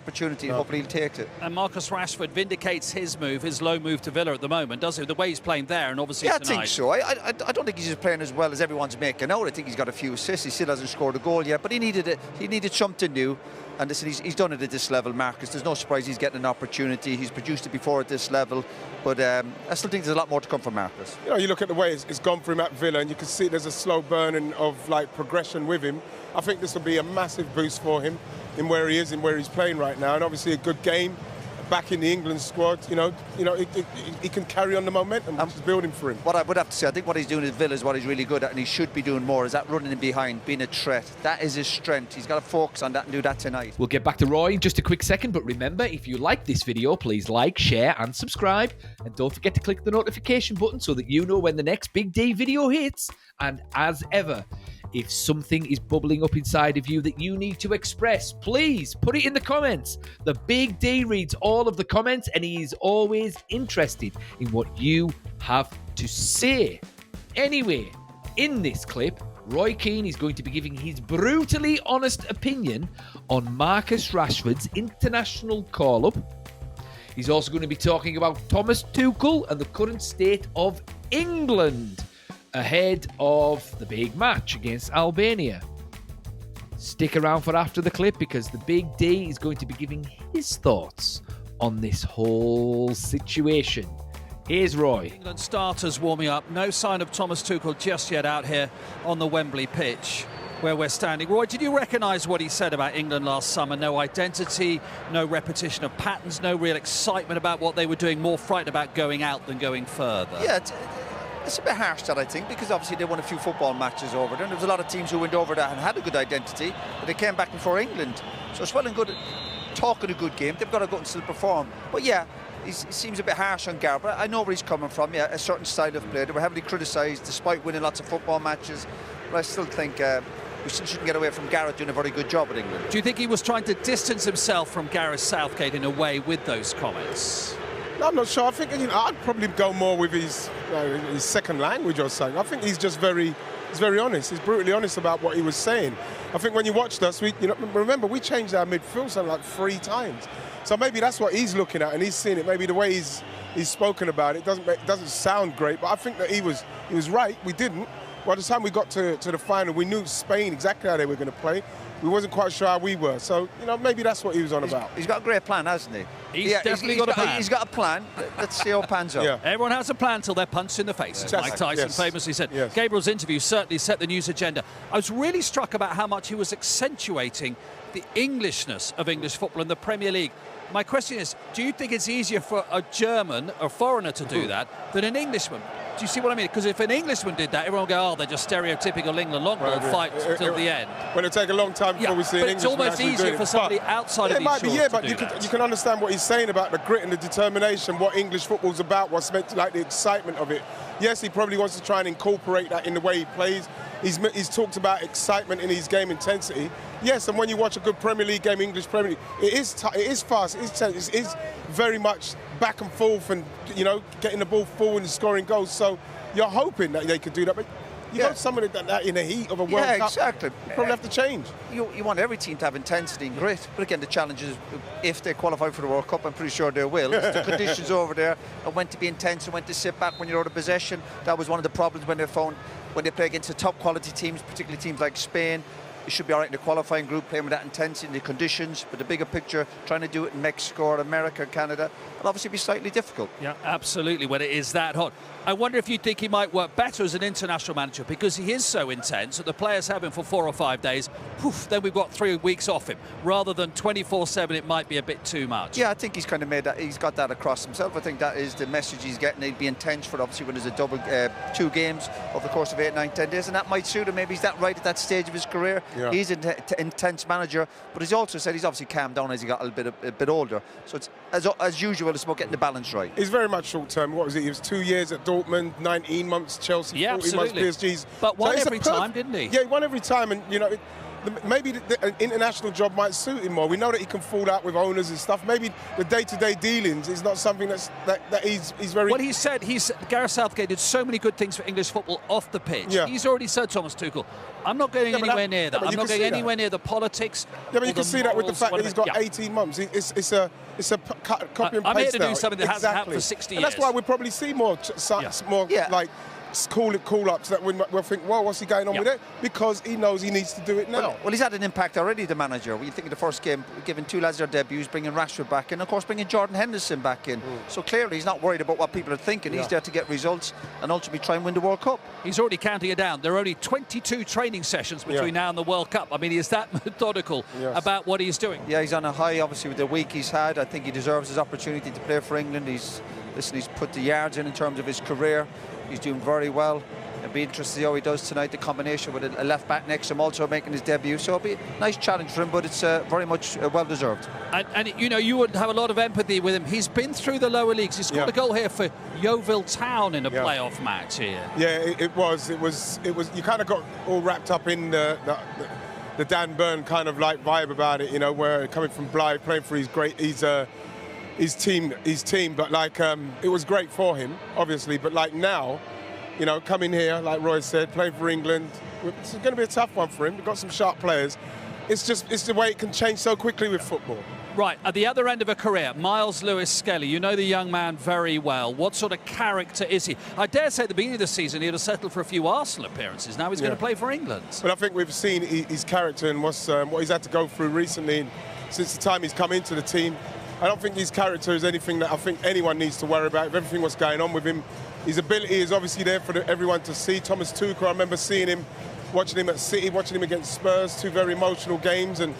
opportunity, and hopefully he'll take it. And Marcus Rashford vindicates his move, his low move to Villa at the moment, does he? The way he's playing there, and obviously yeah, tonight. I think so. I don't think he's just playing as well as everyone's making out. I think he's got a few assists. He still hasn't scored a goal yet, but he needed it. He needed something new. And listen, he's done it at this level, Marcus. There's no surprise he's getting an opportunity. He's produced it before at this level. But I still think there's a lot more to come from Marcus. You know, you look at the way it's gone for him at Villa, and you can see there's a slow burning of like progression with him. I think this will be a massive boost for him in where he is and where he's playing right now. And obviously a good game back in the England squad. You know, he can carry on the momentum which is building for him. What I would have to say, I think what he's doing at Villa is what he's really good at, and he should be doing more, is that running in behind, being a threat. That is his strength. He's got to focus on that and do that tonight. We'll get back to Roy in just a quick second, but remember, if you like this video, please like, share and subscribe. And don't forget to click the notification button so that you know when the next Big D video hits. And as ever, if something is bubbling up inside of you that you need to express, please put it in the comments. The Big D reads all of the comments and he is always interested in what you have to say. Anyway, in this clip, Roy Keane is going to be giving his brutally honest opinion on Marcus Rashford's international call-up. He's also going to be talking about Thomas Tuchel and the current state of England ahead of the big match against Albania. Stick around for after the clip because the Big D is going to be giving his thoughts on this whole situation. Here's Roy. England starters warming up. No sign of Thomas Tuchel just yet out here on the Wembley pitch where we're standing. Roy, did you recognise what he said about England last summer? No identity, no repetition of patterns, no real excitement about what they were doing, more frightened about going out than going further. Yeah, it's a bit harsh, that, I think, because obviously they won a few football matches over there, and there was a lot of teams who went over that and had a good identity, but they came back before England. So it's well and good talking a good game. They've got to go and still perform. But yeah, he seems a bit harsh on Gareth, but I know where he's coming from. Yeah, a certain style of play. They were heavily criticised despite winning lots of football matches, but I still think we still shouldn't get away from Gareth doing a very good job at England. Do you think he was trying to distance himself from Gareth Southgate in a way with those comments? I'm not sure. I think I'd probably go more with his second language or something. I think he's just he's very honest. He's brutally honest about what he was saying. I think when you watched us, remember we changed our midfield something like 3 times. So maybe that's what he's looking at and he's seeing it. Maybe the way he's spoken about it doesn't sound great, but I think that he was right. We didn't. By the time we got to the final, we knew Spain exactly how they were going to play. We wasn't quite sure how we were. So, maybe that's what he was on about. He's got a great plan, hasn't he? He's definitely got a plan. He's got a plan. Let's see how it pans out. Yeah. Everyone has a plan till they're punched in the face, as Mike Tyson famously said. Yes. Gabriel's interview certainly set the news agenda. I was really struck about how much he was accentuating the Englishness of English football in the Premier League. My question is, do you think it's easier for a German, a foreigner, to do that than an Englishman? Do you see what I mean? Because if an Englishman did that, everyone would go, oh, they're just stereotypical England long ball fight till the end. Well, it'll take a long time before we see an Englishman. It's almost easier for somebody outside of these shores to do that. You can understand what he's saying about the grit and the determination, what English football's about, what's meant to, like the excitement of it. Yes, he probably wants to try and incorporate that in the way he plays. He's talked about excitement in his game intensity. Yes, and when you watch a good Premier League game, English Premier League, it is fast, it is tense, it is very much back and forth and, getting the ball forward and scoring goals. So you're hoping that they could do that, but you got someone like that in the heat of a World Cup. Yeah, exactly. You probably have to change. You want every team to have intensity and grit, but again, the challenge is if they qualify for the World Cup, I'm pretty sure they will. It's the conditions over there and when to be intense and when to sit back when you're out of possession. That was one of the problems when they play against the top quality teams, particularly teams like Spain. You should be all right in the qualifying group, playing with that intensity and the conditions, but the bigger picture, trying to do it in Mexico or America, Canada, will obviously be slightly difficult. Yeah, absolutely, when it is that hot. I wonder if you think he might work better as an international manager because he is so intense that the players have him for 4 or 5 days, then we've got 3 weeks off him. Rather than 24/7, it might be a bit too much. Yeah, I think he's kind of he's got that across himself. I think that is the message he's getting. He'd be intense for obviously when there's a double 2 games over the course of 8, 9, 10 days, and that might suit him. Maybe he's that right at that stage of his career. Yeah. He's an intense manager, but he's also said he's obviously calmed down as he got a bit older. So it's as usual, it's about getting the balance right. He's very much short term. What was it? He was 2 years at Dortmund, 19 months Chelsea, 40 months absolutely. PSG's. But won every time, didn't he? Yeah, he won every time, and maybe the international job might suit him more. We know that he can fall out with owners and stuff. Maybe the day-to-day dealings is not something that he's very... Well, he said Gareth Southgate did so many good things for English football off the pitch. Yeah. He's already said, Thomas Tuchel, I'm not going anywhere near that. I'm not going anywhere near the politics. Yeah, but you can see that with the fact that he's got yeah. 18 months. It's a copy and paste. I'm here to now. do something that hasn't happened for 60 years. And that's why we'll probably see more like call-ups that we'll think, well, what's he going on with it? Because he knows he needs to do it now. Well, he's had an impact already, the manager. When you think of the first game, giving 2 lads their debuts, bringing Rashford back in, of course, bringing Jordan Henderson back in. So clearly he's not worried about what people are thinking. He's there to get results and ultimately try and win the World Cup. He's already counting it down. There are only 22 training sessions between now and the World Cup. I mean, he's that methodical about what he's doing. Yeah, he's on a high, obviously, with the week he's had. I think he deserves his opportunity to play for England. He's put the yards in terms of his career. He's doing very well. It'll be interesting to see how he does tonight, the combination with a left back next to him also making his debut. So it'll be a nice challenge for him, but it's very much well-deserved. And you know, you would have a lot of empathy with him. He's been through the lower leagues. He scored a goal here for Yeovil Town in a playoff match here. Yeah, it was. You kind of got all wrapped up in the Dan Burn kind of like vibe about it, you know, where coming from Blythe, playing for his team. But like, it was great for him, obviously. But like now, you know, coming here, like Roy said, playing for England, it's going to be a tough one for him. We've got some sharp players. It's the way it can change so quickly with football. Right, at the other end of a career, Miles Lewis-Skelly, you know the young man very well. What sort of character is he? I dare say at the beginning of the season he'd have settled for a few Arsenal appearances. Now he's going to play for England. But I think we've seen his character and what he's had to go through recently. And since the time he's come into the team, I don't think his character is anything that I think anyone needs to worry about. With everything what's going on with him, his ability is obviously there for everyone to see. Thomas Tuchel, I remember seeing him, watching him at City, watching him against Spurs, 2 very emotional games. And,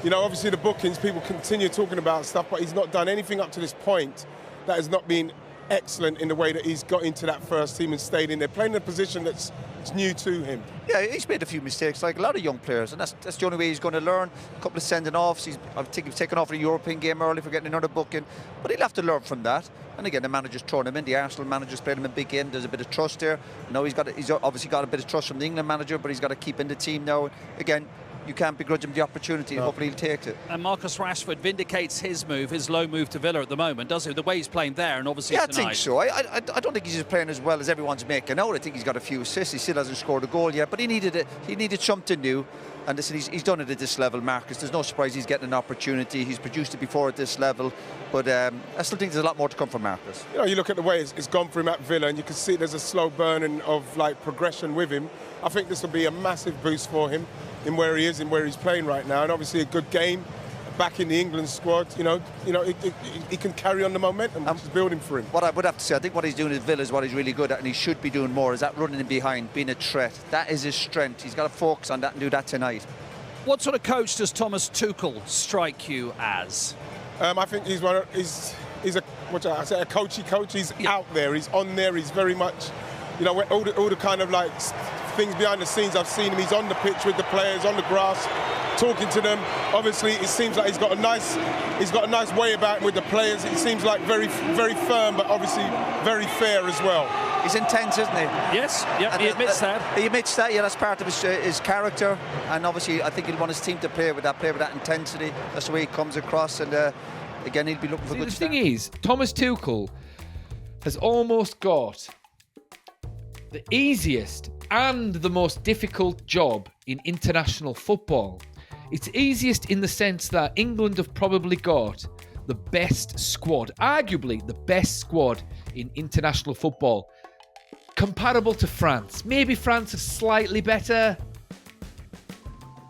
you know, obviously the bookings, people continue talking about stuff, but he's not done anything up to this point that has not been excellent in the way that he's got into that first team and stayed in there, playing in a position that's new to him. Yeah, he's made a few mistakes, like a lot of young players, and that's the only way he's going to learn. A couple of sending-offs. I think he's taken off in a European game early for getting another booking, but he'll have to learn from that. And again, the manager's thrown him in. The Arsenal manager's played him in big game. There's a bit of trust there. Now he's obviously got a bit of trust from the England manager, but he's got to keep in the team now. Again, you can't begrudge him the opportunity, and hopefully he'll take it. And Marcus Rashford vindicates his low move to Villa at the moment, does he? The way he's playing there, and obviously tonight. I think so. I don't think he's just playing as well as everyone's making out. I think he's got a few assists. He still hasn't scored a goal yet, but he needed something new. And listen, he's done it at this level, Marcus. There's no surprise he's getting an opportunity. He's produced it before at this level. But I still think there's a lot more to come from Marcus. You know, you look at the way it's gone for him at Villa, and you can see there's a slow burning of like progression with him. I think this will be a massive boost for him in where he is and where he's playing right now. And obviously a good game back in the England squad. You know, he can carry on the momentum, which is building for him. What I would have to say, I think what he's doing at Villa is what he's really good at, and he should be doing more, is that running in behind, being a threat. That is his strength. He's got to focus on that and do that tonight. What sort of coach does Thomas Tuchel strike you as? I think he's a coachy coach. He's out there. He's on there. He's very much, you know, all the kind of like things behind the scenes. I've seen him. He's on the pitch with the players, on the grass, talking to them. Obviously, it seems like he's got a nice way about him with the players. It seems like very, very firm, but obviously very fair as well. He's intense, isn't he? Yes, yeah, he admits that. He admits that, yeah, that's part of his character. And obviously, I think he'll want his team to play with that intensity. That's the way he comes across. And again, he'll be looking for good stuff. The thing is, Thomas Tuchel has almost got the easiest and the most difficult job in international football. It's easiest in the sense that England have probably got the best squad, arguably the best squad in international football. Comparable to France. Maybe France is slightly better.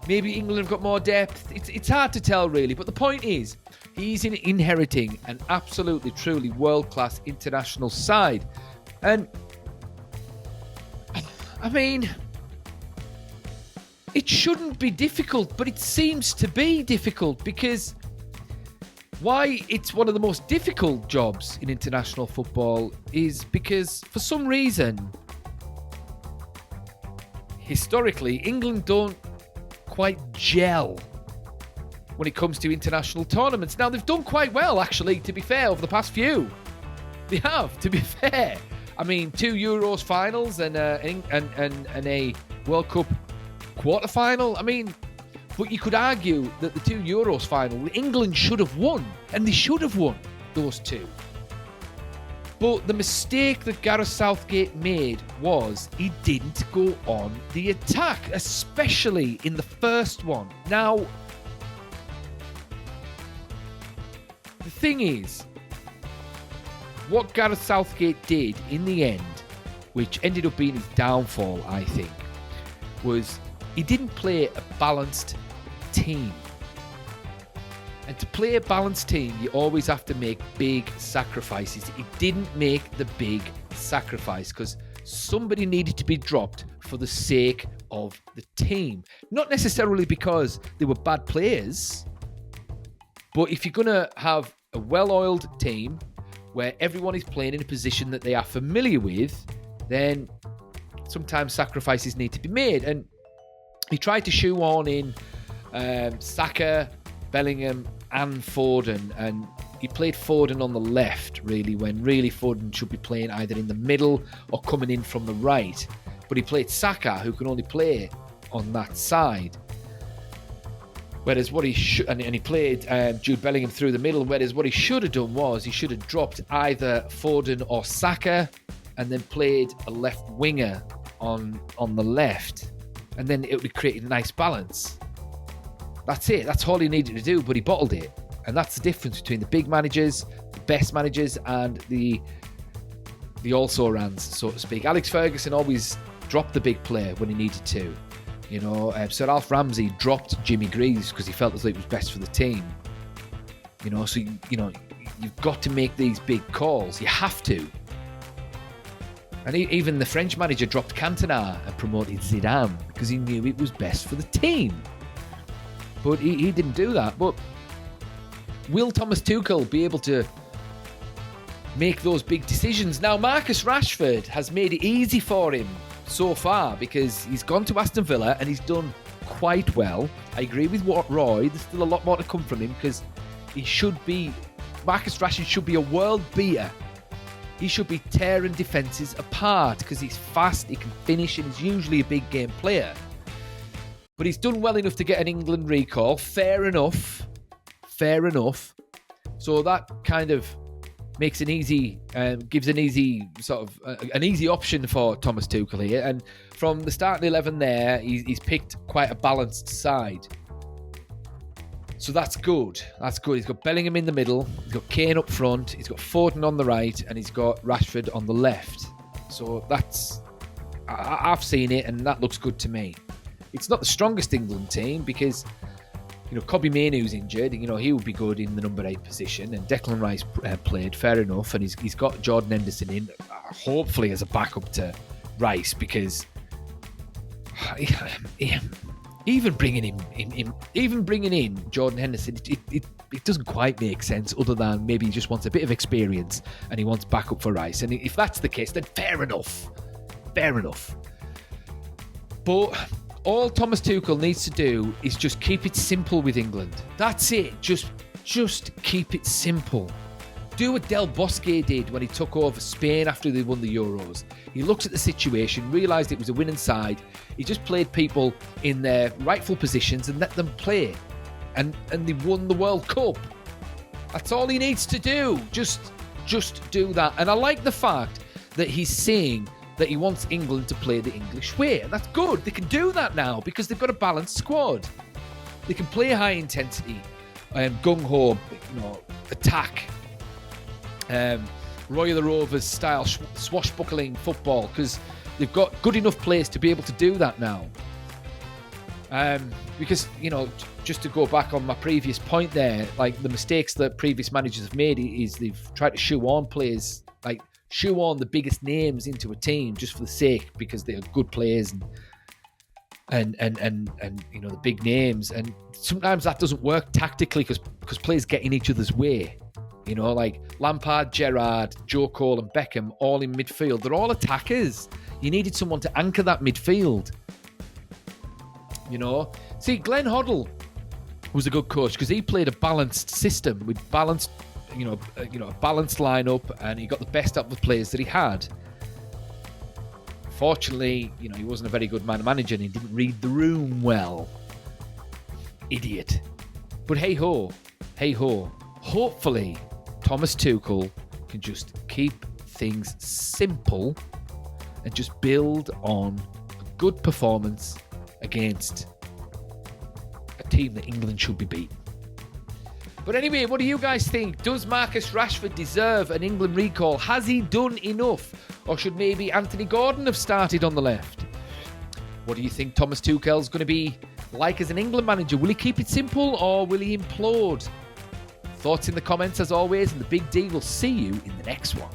Maybe England have got more depth. It's hard to tell, really. But the point is, he's inheriting an absolutely, truly world-class international side. And, I mean, it shouldn't be difficult, but it seems to be difficult because why it's one of the most difficult jobs in international football is because, for some reason, historically, England don't quite gel when it comes to international tournaments. Now, they've done quite well, actually, to be fair, over the past few. They have, to be fair. I mean, 2 Euros finals and a World Cup quarter-final. I mean, But you could argue that the 2 Euros final, England should have won, and they should have won those 2. But the mistake that Gareth Southgate made was he didn't go on the attack, especially in the first one. Now, the thing is, what Gareth Southgate did in the end, which ended up being his downfall, I think, was he didn't play a balanced team. And to play a balanced team, you always have to make big sacrifices. He didn't make the big sacrifice because somebody needed to be dropped for the sake of the team. Not necessarily because they were bad players, but if you're going to have a well-oiled team where everyone is playing in a position that they are familiar with, then sometimes sacrifices need to be made. And he tried to shoehorn in Saka, Bellingham and Foden, and he played Foden on the left, really, when really Foden should be playing either in the middle or coming in from the right. But he played Saka, who can only play on that side. Whereas what he should, and he played Jude Bellingham through the middle, whereas what he should have done was he should have dropped either Foden or Saka and then played a left winger on the left. And then it would have created a nice balance. That's it. That's all he needed to do, but he bottled it. And that's the difference between the big managers, the best managers, and the also-rans, so to speak. Alex Ferguson always dropped the big player when he needed to. You know, Sir Alf Ramsey dropped Jimmy Greaves because he felt as though it was best for the team. You know, so, you've got to make these big calls. You have to. And even the French manager dropped Cantona and promoted Zidane because he knew it was best for the team. But he didn't do that. But will Thomas Tuchel be able to make those big decisions? Now, Marcus Rashford has made it easy for him so far because he's gone to Aston Villa and he's done quite well. I agree with Roy. There's still a lot more to come from him because Marcus Rashford should be a world beater. He should be tearing defences apart because he's fast, he can finish, and he's usually a big game player. But he's done well enough to get an England recall. Fair enough. So that kind of makes an easy, gives an easy sort of an easy option for Thomas Tuchel here. And from the starting 11 there, he's picked quite a balanced side. So that's good. He's got Bellingham in the middle. He's got Kane up front. He's got Foden on the right, and he's got Rashford on the left. So I've seen it, and that looks good to me. It's not the strongest England team because, Kobbie Mainoo's injured. He would be good in the number 8 position, and Declan Rice played, fair enough, and he's got Jordan Henderson in, hopefully as a backup to Rice because even bringing in Jordan Henderson, it doesn't quite make sense other than maybe he just wants a bit of experience and he wants backup for Rice. And if that's the case, then fair enough. But all Thomas Tuchel needs to do is just keep it simple with England. That's it. Just keep it simple. Do what Del Bosque did when he took over Spain after they won the Euros. He looked at the situation, realised it was a winning side. He just played people in their rightful positions and let them play. And they won the World Cup. That's all he needs to do. Just do that. And I like the fact that he's saying that he wants England to play the English way. And that's good. They can do that now because they've got a balanced squad. They can play high intensity, gung-ho, attack. Roy of the Rovers style swashbuckling football because they've got good enough players to be able to do that now. Because, just to go back on my previous point there, like the mistakes that previous managers have made is they've tried to shoehorn players, like shoehorn the biggest names into a team just for the sake because they are good players and the big names. And sometimes that doesn't work tactically because players get in each other's way. Like Lampard, Gerrard, Joe Cole and Beckham all in midfield. They're all attackers. You needed someone to anchor that midfield. See, Glenn Hoddle was a good coach because he played a balanced system with balanced, a balanced lineup, and he got the best out of the players that he had. Fortunately, he wasn't a very good manager and he didn't read the room well. idiot. But hey ho. Hopefully, Thomas Tuchel can just keep things simple and just build on a good performance against a team that England should be beating. But anyway, what do you guys think? Does Marcus Rashford deserve an England recall? Has he done enough? Or should maybe Anthony Gordon have started on the left? What do you think Thomas Tuchel's going to be like as an England manager? Will he keep it simple or will he implode? Thoughts in the comments as always, and the Big D will see you in the next one.